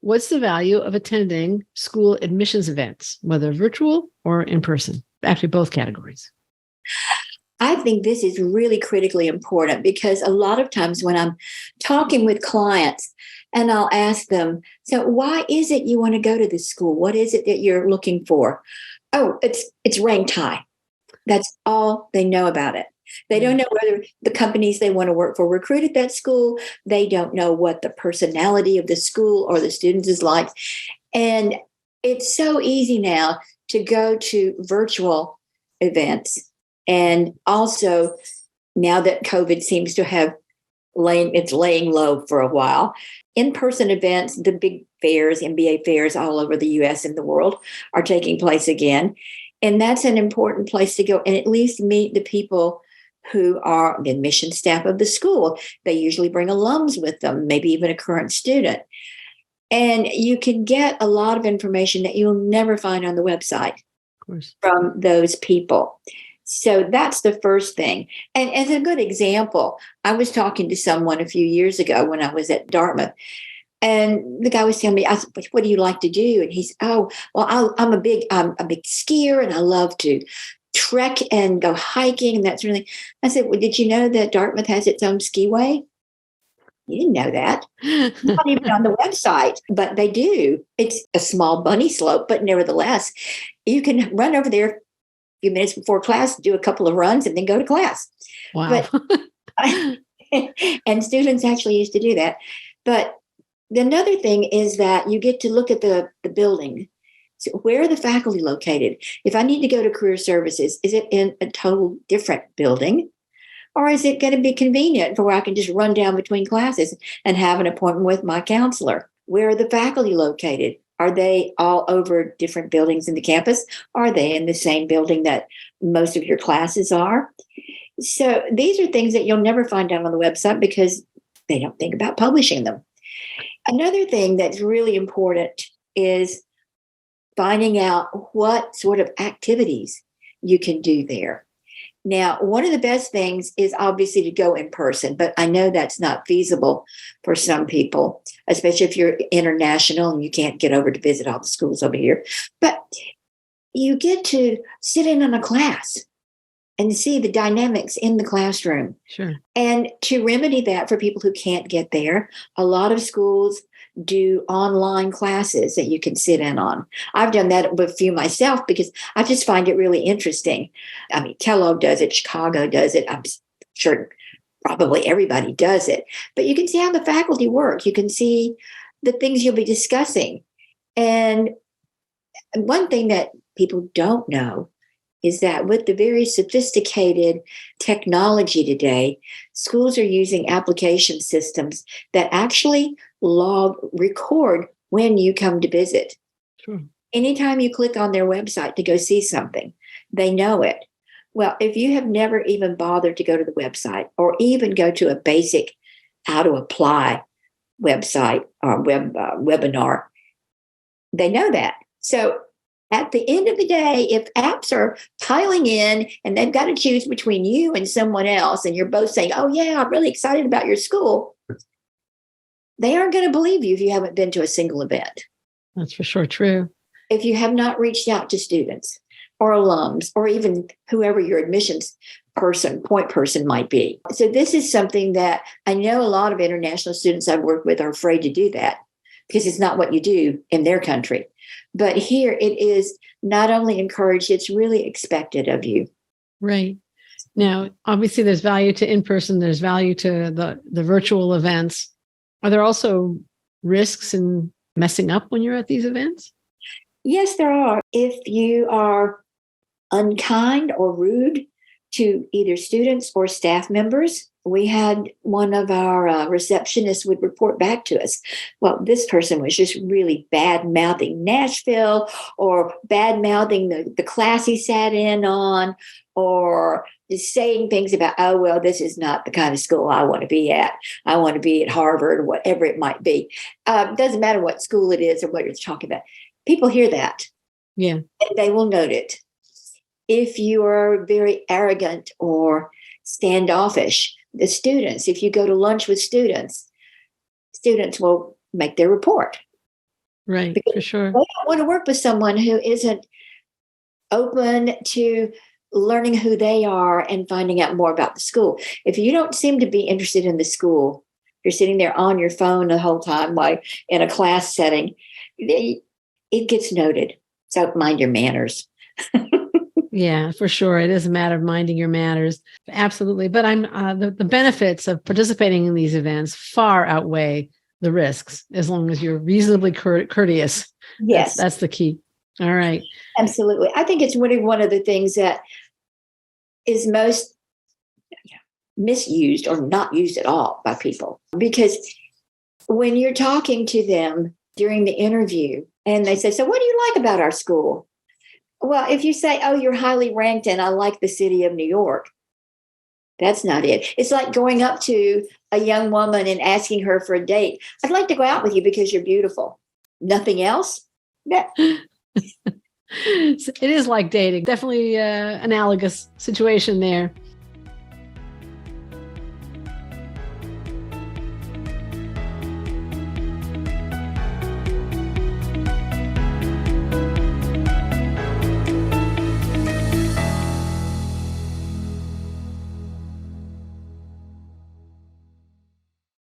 what's the value of attending school admissions events, whether virtual or in person? Actually, both categories. I think this is really critically important because a lot of times when I'm talking with clients and I'll ask them, so why is it you want to go to this school? What is it that you're looking for? Oh, it's rank high. That's all they know about it. They don't know whether the companies they want to work for recruit at that school. They don't know what the personality of the school or the students is like. And it's so easy now to go to virtual events. And also, now that COVID seems to have laying low for a while, in-person events, the big fairs, MBA fairs all over the US and the world are taking place again. And that's an important place to go and at least meet the people who are the admission staff of the school. They usually bring alums with them, maybe even a current student. And you can get a lot of information that you'll never find on the website from those people. So that's the first thing. And as a good example, I was talking to someone a few years ago when I was at Dartmouth. And the guy was telling me, I said, what do you like to do? And he's, oh, well, I'm a big skier and I love to trek and go hiking and that sort of thing. I said, well, did you know that Dartmouth has its own skiway? You didn't know that. It's not even on the website, but they do. It's a small bunny slope, but nevertheless, you can run over there a few minutes before class, do a couple of runs, and then go to class. Wow. But, and students actually used to do that. But another thing is that you get to look at the building. So where are the faculty located? If I need to go to career services, is it in a total different building? Or is it going to be convenient for where I can just run down between classes and have an appointment with my counselor? Where are the faculty located? Are they all over different buildings in the campus? Are they in the same building that most of your classes are? So these are things that you'll never find out on the website because they don't think about publishing them. Another thing that's really important is finding out what sort of activities you can do there. Now, one of the best things is obviously to go in person, but I know that's not feasible for some people, especially if you're international and you can't get over to visit all the schools over here. But you get to sit in on a class and see the dynamics in the classroom. Sure. And to remedy that for people who can't get there, a lot of schools do online classes that you can sit in on. I've done that with a few myself because I just find it really interesting. I mean, Kellogg does it, Chicago does it. I'm sure probably everybody does it. But you can see how the faculty work. You can see the things you'll be discussing. And one thing that people don't know is that with the very sophisticated technology today, schools are using application systems that actually record when you come to visit. Sure. Anytime you click on their website to go see something, they know it. Well, if you have never even bothered to go to the website or even go to a basic how to apply website or webinar, they know that. So at the end of the day, if apps are piling in and they've got to choose between you and someone else, and you're both saying, oh, yeah, I'm really excited about your school, they aren't going to believe you if you haven't been to a single event. That's for sure true. If you have not reached out to students or alums or even whoever your admissions point person might be. So this is something that I know a lot of international students I've worked with are afraid to do that because it's not what you do in their country. But here it is not only encouraged, it's really expected of you. Right. Now, obviously, there's value to in-person, there's value to the virtual events. Are there also risks in messing up when you're at these events? Yes, there are. If you are unkind or rude to either students or staff members, we had one of our receptionists would report back to us, well, this person was just really bad-mouthing Nashville or bad-mouthing the class he sat in on, or just saying things about, oh, well, this is not the kind of school I want to be at. I want to be at Harvard or whatever it might be. Doesn't matter what school it is or what you're talking about. People hear that. Yeah. And they will note it. If you are very arrogant or standoffish, the students, if you go to lunch with students, students will make their report. Right. Because For sure. they don't want to work with someone who isn't open to learning who they are and finding out more about the school. If you don't seem to be interested in the school, you're sitting there on your phone the whole time while in a class setting, it gets noted. So mind your manners. Yeah, for sure. It is a matter of minding your manners. Absolutely. But the benefits of participating in these events far outweigh the risks as long as you're reasonably courteous. Yes, That's the key. All right. absolutely. I think it's really one of the things that is most misused or not used at all by people. Because when you're talking to them during the interview and they say, "So what do you like about our school?" Well, if you say, "Oh, you're highly ranked and I like the city of New York," that's not it. It's like going up to a young woman and asking her for a date. "I'd like to go out with you because you're beautiful." Nothing else? Yeah. It is like dating. Definitely analogous situation there.